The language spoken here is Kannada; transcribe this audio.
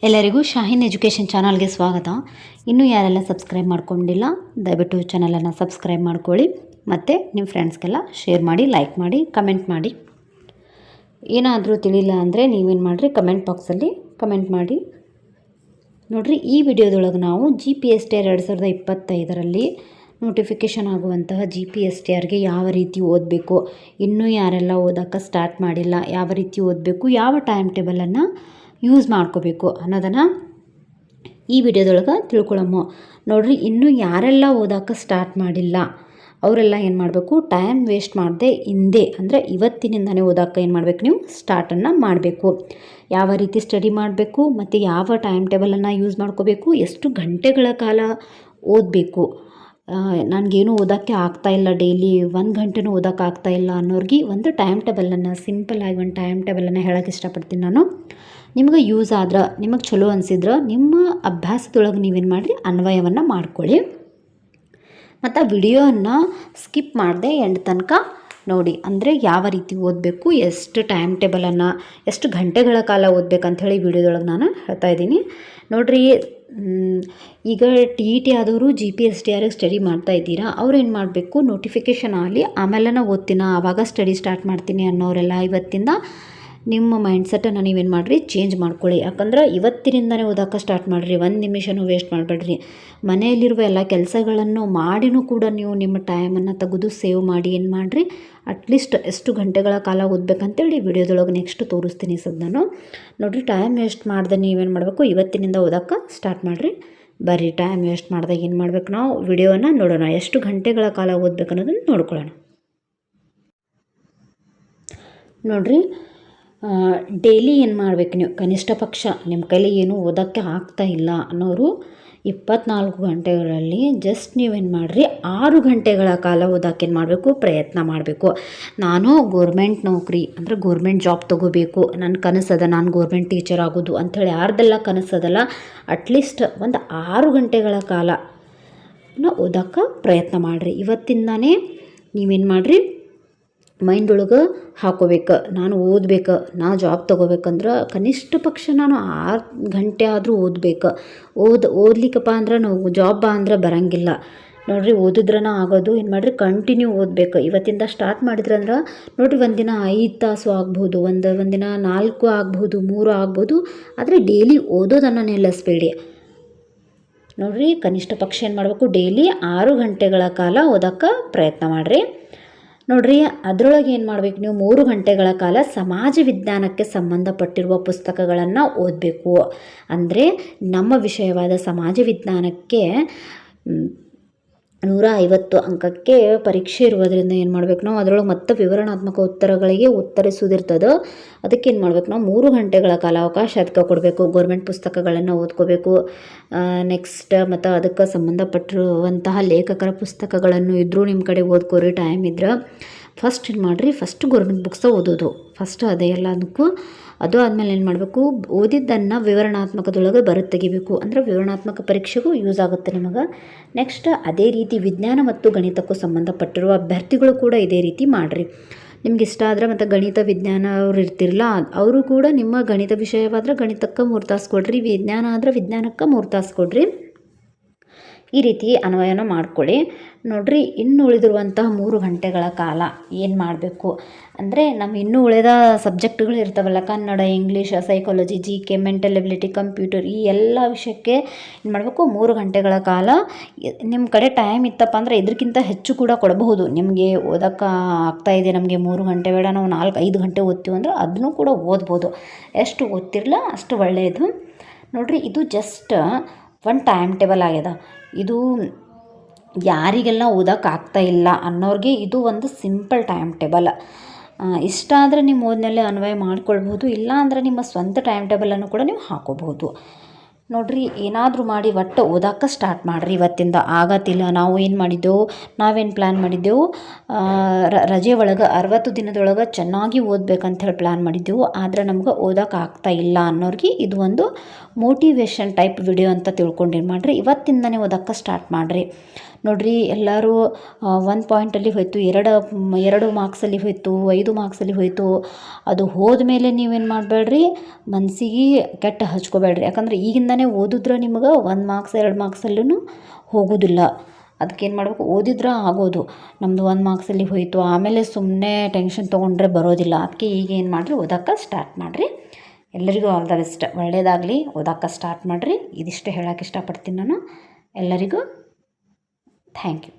ಎಲ್ಲರಿಗೂ ಶಾಹಿನ್ ಎಜುಕೇಷನ್ ಚಾನಲ್ಗೆ ಸ್ವಾಗತ. ಇನ್ನೂ ಯಾರೆಲ್ಲ ಸಬ್ಸ್ಕ್ರೈಬ್ ಮಾಡ್ಕೊಂಡಿಲ್ಲ ದಯವಿಟ್ಟು ಚಾನಲನ್ನು ಸಬ್ಸ್ಕ್ರೈಬ್ ಮಾಡ್ಕೊಳ್ಳಿ ಮತ್ತು ನಿಮ್ಮ ಫ್ರೆಂಡ್ಸ್ಗೆಲ್ಲ ಶೇರ್ ಮಾಡಿ, ಲೈಕ್ ಮಾಡಿ, ಕಮೆಂಟ್ ಮಾಡಿ. ಏನಾದರೂ ತಿಳಿಲ್ಲ ಅಂದರೆ ನೀವೇನು ಮಾಡಿರಿ, ಕಮೆಂಟ್ ಬಾಕ್ಸಲ್ಲಿ ಕಮೆಂಟ್ ಮಾಡಿ. ನೋಡಿರಿ, ಈ ವಿಡಿಯೋದೊಳಗೆ ನಾವು GPSTR 2025ರಲ್ಲಿ ನೋಟಿಫಿಕೇಷನ್ ಆಗುವಂತಹ GPSTRಗೆ ಯಾವ ರೀತಿ ಓದಬೇಕು, ಇನ್ನೂ ಯಾರೆಲ್ಲ ಓದೋಕ್ಕೆ ಸ್ಟಾರ್ಟ್ ಮಾಡಿಲ್ಲ, ಯಾವ ರೀತಿ ಓದಬೇಕು, ಯಾವ ಟೈಮ್ ಟೇಬಲನ್ನು ಯೂಸ್ ಮಾಡ್ಕೋಬೇಕು ಅನ್ನೋದನ್ನು ಈ ವಿಡಿಯೋದೊಳಗೆ ತಿಳ್ಕೊಳ್ಳೋಮ್ಮ. ನೋಡಿರಿ, ಇನ್ನೂ ಯಾರೆಲ್ಲ ಓದೋಕ್ಕೆ ಸ್ಟಾರ್ಟ್ ಮಾಡಿಲ್ಲ ಅವರೆಲ್ಲ ಏನು ಮಾಡಬೇಕು, ಟೈಮ್ ವೇಸ್ಟ್ ಮಾಡದೆ ಹಿಂದೆ ಅಂದರೆ ಇವತ್ತಿನಿಂದನೇ ಓದೋಕ್ಕೆ ಏನು ಮಾಡಬೇಕು, ನೀವು ಸ್ಟಾರ್ಟನ್ನು ಮಾಡಬೇಕು. ಯಾವ ರೀತಿ ಸ್ಟಡಿ ಮಾಡಬೇಕು ಮತ್ತು ಯಾವ ಟೈಮ್ ಟೇಬಲನ್ನು ಯೂಸ್ ಮಾಡ್ಕೋಬೇಕು, ಎಷ್ಟು ಗಂಟೆಗಳ ಕಾಲ ಓದಬೇಕು. ನನಗೇನು ಓದೋಕ್ಕೆ ಆಗ್ತಾಯಿಲ್ಲ, ಡೈಲಿ 1 ಗಂಟೆನೂ ಓದೋಕ್ಕೆ ಆಗ್ತಾಯಿಲ್ಲ ಅನ್ನೋರಿಗೆ ಒಂದು ಟೈಮ್ ಟೇಬಲನ್ನು, ಸಿಂಪಲ್ಲಾಗಿ ಒಂದು ಟೈಮ್ ಟೇಬಲನ್ನು ಹೇಳೋಕ್ಕೆ ಇಷ್ಟಪಡ್ತೀನಿ ನಾನು. ನಿಮಗೆ ಯೂಸ್ ಆದ್ರೆ, ನಿಮಗೆ ಚಲೋ ಅನಿಸಿದ್ರೆ ನಿಮ್ಮ ಅಭ್ಯಾಸದೊಳಗೆ ನೀವೇನು ಮಾಡಿರಿ, ಅನ್ವಯವನ್ನು ಮಾಡ್ಕೊಳ್ಳಿ. ಮತ್ತು ಆ ವಿಡಿಯೋವನ್ನು ಸ್ಕಿಪ್ ಮಾಡದೆ ಎಂಡ್ ತನಕ ನೋಡಿ. ಅಂದರೆ ಯಾವ ರೀತಿ ಓದಬೇಕು, ಎಷ್ಟು ಟೈಮ್ ಟೇಬಲನ್ನು, ಎಷ್ಟು ಗಂಟೆಗಳ ಕಾಲ ಓದಬೇಕಂಥೇಳಿ ವಿಡಿಯೋದೊಳಗೆ ನಾನು ಹೇಳ್ತಾ ಇದ್ದೀನಿ. ನೋಡಿರಿ, ಈಗ TET ಆದವರು GPSTRಗೆ ಸ್ಟಡಿ ಮಾಡ್ತಾ ಇದ್ದೀರಾ, ಅವ್ರು ಏನು ಮಾಡಬೇಕು, ನೋಟಿಫಿಕೇಷನ್ ಆಗಲಿ ಆಮೇಲೆ ಓದ್ತೀನಿ, ಆವಾಗ ಸ್ಟಡಿ ಸ್ಟಾರ್ಟ್ ಮಾಡ್ತೀನಿ ಅನ್ನೋರೆಲ್ಲ ಇವತ್ತಿಂದ ನಿಮ್ಮ ಮೈಂಡ್ಸೆಟ್ಟನ್ನು ನೀವೇನು ಮಾಡಿರಿ, ಚೇಂಜ್ ಮಾಡ್ಕೊಳ್ಳಿ. ಯಾಕಂದ್ರೆ ಇವತ್ತಿನಿಂದನೇ ಓದೋಕ್ಕೆ ಸ್ಟಾರ್ಟ್ ಮಾಡಿರಿ, 1 ನಿಮಿಷನೂ ವೇಸ್ಟ್ ಮಾಡಬೇಡ್ರಿ. ಮನೆಯಲ್ಲಿರುವ ಎಲ್ಲ ಕೆಲಸಗಳನ್ನು ಮಾಡಿನೂ ಕೂಡ ನೀವು ನಿಮ್ಮ ಟೈಮನ್ನು ತೆಗೆದು ಸೇವ್ ಮಾಡಿ ಏನು ಮಾಡಿರಿ, ಅಟ್ಲೀಸ್ಟ್ ಎಷ್ಟು ಗಂಟೆಗಳ ಕಾಲ ಓದಬೇಕಂತೇಳಿ ವಿಡಿಯೋದೊಳಗೆ ನೆಕ್ಸ್ಟ್ ತೋರಿಸ್ತೀನಿ ನಾನು. ನೋಡಿರಿ, ಟೈಮ್ ವೇಸ್ಟ್ ಮಾಡ್ದೆ ನೀವೇನು ಮಾಡಬೇಕು, ಇವತ್ತಿನಿಂದ ಓದೋಕ್ಕೆ ಸ್ಟಾರ್ಟ್ ಮಾಡಿರಿ. ಬರ್ರಿ, ಟೈಮ್ ವೇಸ್ಟ್ ಮಾಡಿದಾಗ ಏನು ಮಾಡಬೇಕು, ನಾವು ವಿಡಿಯೋನ ನೋಡೋಣ, ಎಷ್ಟು ಗಂಟೆಗಳ ಕಾಲ ಓದಬೇಕು ಅನ್ನೋದನ್ನು ನೋಡ್ಕೊಳ್ಳೋಣ. ನೋಡಿರಿ, ಡೈಲಿ ಏನು ಮಾಡಬೇಕು ನೀವು, ಕನಿಷ್ಠ ಪಕ್ಷ ನಿಮ್ಮ ಕೈಲಿ ಏನೂ ಓದೋಕ್ಕೆ ಆಗ್ತಾ ಇಲ್ಲ ಅನ್ನೋರು 24 ಗಂಟೆಗಳಲ್ಲಿ ಜಸ್ಟ್ ನೀವೇನು ಮಾಡಿರಿ, 6 ಗಂಟೆಗಳ ಕಾಲ ಓದೋಕ್ಕೆ ಏನು ಮಾಡಬೇಕು, ಪ್ರಯತ್ನ ಮಾಡಬೇಕು. ನಾನು ಗೋರ್ಮೆಂಟ್ ನೌಕರಿ ಅಂದರೆ ಗೋರ್ಮೆಂಟ್ ಜಾಬ್ ತೊಗೋಬೇಕು, ನನ್ನ ಕನಸದ, ನಾನು ಗೋರ್ಮೆಂಟ್ ಟೀಚರ್ ಆಗೋದು ಅಂಥೇಳಿ ಯಾರ್ದೆಲ್ಲ ಕನಸದಲ್ಲ, ಅಟ್ಲೀಸ್ಟ್ ಒಂದು 6 ಗಂಟೆಗಳ ಕಾಲ ಓದೋಕ್ಕೆ ಪ್ರಯತ್ನ ಮಾಡಿರಿ. ಇವತ್ತಿಂದನೇ ನೀವೇನು ಮಾಡಿರಿ, ಮೈಂಡ್ ಒಳಗೆ ಹಾಕೋಬೇಕು, ನಾನು ಓದ್ಬೇಕು, ನಾ ಜಾಬ್ ತೊಗೋಬೇಕಂದ್ರೆ ಕನಿಷ್ಠ ಪಕ್ಷ ನಾನು 6 ಗಂಟೆ ಆದರೂ ಓದಬೇಕು. ಓದ್ಲಿಕ್ಕಪ್ಪ ಅಂದ್ರೆ ನಾವು ಜಾಬ್ ಅಂದ್ರೆ ಬರೋಂಗಿಲ್ಲ. ನೋಡಿರಿ, ಓದಿದ್ರನ ಆಗೋದು, ಏನು ಮಾಡಿರಿ, ಕಂಟಿನ್ಯೂ ಓದಬೇಕು. ಇವತ್ತಿಂದ ಸ್ಟಾರ್ಟ್ ಮಾಡಿದ್ರಂದ್ರೆ ನೋಡಿರಿ, ಒಂದಿನ 5 ತಾಸು ಆಗ್ಬೋದು, ಒಂದಿನ 4 ಆಗ್ಬೋದು, 3 ಆಗ್ಬೋದು, ಆದರೆ ಡೈಲಿ ಓದೋದನ್ನು ನಿಲ್ಲಿಸ್ಬೇಡಿ. ನೋಡಿರಿ, ಕನಿಷ್ಠ ಪಕ್ಷ ಏನು ಮಾಡಬೇಕು, ಡೈಲಿ 6 ಗಂಟೆಗಳ ಕಾಲ ಓದೋಕ್ಕೆ ಪ್ರಯತ್ನ ಮಾಡಿರಿ. ನೋಡಿರಿ, ಅದರೊಳಗೆ ಏನು ಮಾಡಬೇಕು, ನೀವು 3 ಗಂಟೆಗಳ ಕಾಲ ಸಮಾಜ ವಿಜ್ಞಾನಕ್ಕೆ ಸಂಬಂಧಪಟ್ಟಿರುವ ಪುಸ್ತಕಗಳನ್ನು ಓದಬೇಕು. ಅಂದರೆ ನಮ್ಮ ವಿಷಯವಾದ ಸಮಾಜ ವಿಜ್ಞಾನಕ್ಕೆ 150 ಅಂಕಕ್ಕೆ ಪರೀಕ್ಷೆ ಇರುವುದರಿಂದ ಏನು ಮಾಡಬೇಕು, ನಾವು ಅದರೊಳಗೆ ಮತ್ತೆ ವಿವರಣಾತ್ಮಕ ಉತ್ತರಗಳಿಗೆ ಉತ್ತರಿಸೋದಿರ್ತದೆ. ಅದಕ್ಕೆ ಏನು ಮಾಡಬೇಕು, ನಾವು 3 ಗಂಟೆಗಳ ಕಾಲ ಅವಕಾಶ ಅದಕ್ಕೆ ಕೊಡಬೇಕು. ಗೋರ್ಮೆಂಟ್ ಪುಸ್ತಕಗಳನ್ನು ಓದ್ಕೋಬೇಕು. ನೆಕ್ಸ್ಟ್ ಮತ್ತು ಅದಕ್ಕೆ ಸಂಬಂಧಪಟ್ಟಿರುವಂತಹ ಲೇಖಕರ ಪುಸ್ತಕಗಳನ್ನು ಇದ್ದರೂ ನಿಮ್ಮ ಕಡೆ ಓದ್ಕೋರಿ, ಟೈಮ್ ಇದ್ರೆ. ಫಸ್ಟ್ ಏನು ಮಾಡಿರಿ, ಫಸ್ಟ್ ಗೋರ್ಮೆಂಟ್ ಬುಕ್ಸ ಓದೋದು ಫಸ್ಟ್, ಅದೇ ಎಲ್ಲದಕ್ಕೂ. ಅದು ಆದಮೇಲೆ ಏನು ಮಾಡಬೇಕು, ಓದಿದ್ದನ್ನು ವಿವರಣಾತ್ಮಕದೊಳಗೆ ತೆಗಿಬೇಕು. ಅಂದರೆ ವಿವರಣಾತ್ಮಕ ಪರೀಕ್ಷೆಗೂ ಯೂಸ್ ಆಗುತ್ತೆ ನಿಮಗೆ. ನೆಕ್ಸ್ಟ್ ಅದೇ ರೀತಿ ವಿಜ್ಞಾನ ಮತ್ತು ಗಣಿತಕ್ಕೂ ಸಂಬಂಧಪಟ್ಟಿರುವ ಅಭ್ಯರ್ಥಿಗಳು ಕೂಡ ಇದೇ ರೀತಿ ಮಾಡಿರಿ. ನಿಮ್ಗೆ ಇಷ್ಟ ಆದರೆ ಮತ್ತು ಗಣಿತ ವಿಜ್ಞಾನ ಅವ್ರು ಇರ್ತಿರಲ್ಲ, ಅವರು ಕೂಡ ನಿಮ್ಮ ಗಣಿತ ವಿಷಯವಾದ್ರೆ ಗಣಿತಕ್ಕೆ 3 ತಾಸು ಕೊಡ್ರಿ, ವಿಜ್ಞಾನ ಆದರೆ ವಿಜ್ಞಾನಕ್ಕೆ 3 ತಾಸು ಕೊಡ್ರಿ. ಈ ರೀತಿ ಅನ್ವಯನ ಮಾಡ್ಕೊಳ್ಳಿ. ನೋಡಿರಿ, ಇನ್ನು ಉಳಿದಿರುವಂತಹ 3 ಗಂಟೆಗಳ ಕಾಲ ಏನು ಮಾಡಬೇಕು ಅಂದರೆ, ನಮ್ಮ ಇನ್ನೂ ಉಳಿದ ಸಬ್ಜೆಕ್ಟ್ಗಳು ಇರ್ತಾವಲ್ಲ, Kannada, English, psychology, GK, mental ability, computer, ಈ ಎಲ್ಲ ವಿಷಯಕ್ಕೆ ಏನು ಮಾಡಬೇಕು, 3 ಗಂಟೆಗಳ ಕಾಲ. ನಿಮ್ಮ ಕಡೆ ಟೈಮ್ ಇತ್ತಪ್ಪ ಅಂದರೆ ಇದಕ್ಕಿಂತ ಹೆಚ್ಚು ಕೂಡ ಕೊಡಬಹುದು. ನಿಮಗೆ ಓದೋಕ್ಕೆ ಆಗ್ತಾಯಿದೆ, ನಮಗೆ 3 ಗಂಟೆ ಬೇಡ, ನಾವು 4-5 ಗಂಟೆ ಓದ್ತೀವಿ ಅಂದರೆ ಅದನ್ನು ಕೂಡ ಓದ್ಬೋದು. ಎಷ್ಟು ಓದ್ತಿರಲ್ಲ ಅಷ್ಟು ಒಳ್ಳೆಯದು. ನೋಡಿರಿ, ಇದು ಜಸ್ಟ್ ಒಂದು ಟೈಮ್ ಟೇಬಲ್ ಆಗ್ಯದ. ಇದು ಯಾರಿಗೆಲ್ಲ ಓದೋಕ್ಕೆ ಆಗ್ತಾಯಿಲ್ಲ ಅನ್ನೋರಿಗೆ ಇದು ಒಂದು ಸಿಂಪಲ್ ಟೈಮ್ ಟೇಬಲ್. ಇಷ್ಟ ಆದರೆ ನಿಮ್ಮ ಓದಿನಲ್ಲೇ ಅನ್ವಯ ಮಾಡ್ಕೊಳ್ಬೋದು, ಇಲ್ಲ ಅಂದರೆ ನಿಮ್ಮ ಸ್ವಂತ ಟೈಮ್ ಟೇಬಲನ್ನು ಕೂಡ ನೀವು ಹಾಕೋಬಹುದು. ನೋಡಿರಿ, ಏನಾದರೂ ಮಾಡಿ ಒಟ್ಟು ಓದೋಕ್ಕೆ ಸ್ಟಾರ್ಟ್ ಮಾಡಿರಿ. ಇವತ್ತಿಂದ ಆಗತ್ತಿಲ್ಲ, ನಾವು ಏನು ಮಾಡಿದ್ದೆವು, ನಾವೇನು ಪ್ಲ್ಯಾನ್ ಮಾಡಿದ್ದೆವು, ರಜೆ ಒಳಗೆ 60 ದಿನದೊಳಗೆ ಚೆನ್ನಾಗಿ ಓದಬೇಕಂಥೇಳಿ ಪ್ಲ್ಯಾನ್ ಮಾಡಿದ್ದೆವು. ಆದರೆ ನಮ್ಗೆ ಓದೋಕ್ಕೆ ಆಗ್ತಾ ಇಲ್ಲ ಅನ್ನೋರಿಗೆ ಇದು ಒಂದು ಮೋಟಿವೇಶನ್ ಟೈಪ್ ವಿಡಿಯೋ ಅಂತ ತಿಳ್ಕೊಂಡು ಏನು ಮಾಡಿರಿ, ಇವತ್ತಿಂದನೇ ಓದೋಕ್ಕೆ ಸ್ಟಾರ್ಟ್ ಮಾಡಿರಿ. ನೋಡಿರಿ ಎಲ್ಲರೂ 1 ಪಾಯಿಂಟಲ್ಲಿ ಹೋಯಿತು, 2 ಮಾರ್ಕ್ಸಲ್ಲಿ ಹೋಯಿತು, 5 ಮಾರ್ಕ್ಸಲ್ಲಿ ಹೋಯಿತು. ಅದು ಹೋದ್ಮೇಲೆ ನೀವೇನು ಮಾಡಬೇಡ್ರಿ, ಮನಸ್ಸಿಗೆ ಕೆಟ್ಟ ಹಚ್ಕೋಬೇಡ್ರಿ. ಯಾಕಂದ್ರೆ ಈಗಿಂದನೇ ಓದಿದ್ರೆ ನಿಮ್ಗೆ 1 ಮಾರ್ಕ್ಸ್ 2 ಮಾರ್ಕ್ಸಲ್ಲೂ ಹೋಗೋದಿಲ್ಲ. ಅದಕ್ಕೇನು ಮಾಡಬೇಕು, ಓದಿದ್ರೆ ಆಗೋದು. ನಮ್ಮದು 1 ಮಾರ್ಕ್ಸಲ್ಲಿ ಹೋಯಿತು ಆಮೇಲೆ ಸುಮ್ಮನೆ ಟೆನ್ಷನ್ ತೊಗೊಂಡ್ರೆ ಬರೋದಿಲ್ಲ. ಅದಕ್ಕೆ ಈಗ ಏನು ಮಾಡಿರಿ, ಓದೋಕ್ಕೆ ಸ್ಟಾರ್ಟ್ ಮಾಡಿರಿ. ಎಲ್ಲರಿಗೂ ಆಲ್ ದ ಬೆಸ್ಟ್, ಒಳ್ಳೆಯದಾಗಲಿ. ಓದೋಕ್ಕೆ ಸ್ಟಾರ್ಟ್ ಮಾಡಿರಿ. ಇದಿಷ್ಟು ಹೇಳೋಕ್ಕೆ ಇಷ್ಟಪಡ್ತೀನಿ ನಾನು. ಎಲ್ಲರಿಗೂ ಥ್ಯಾಂಕ್ ಯು.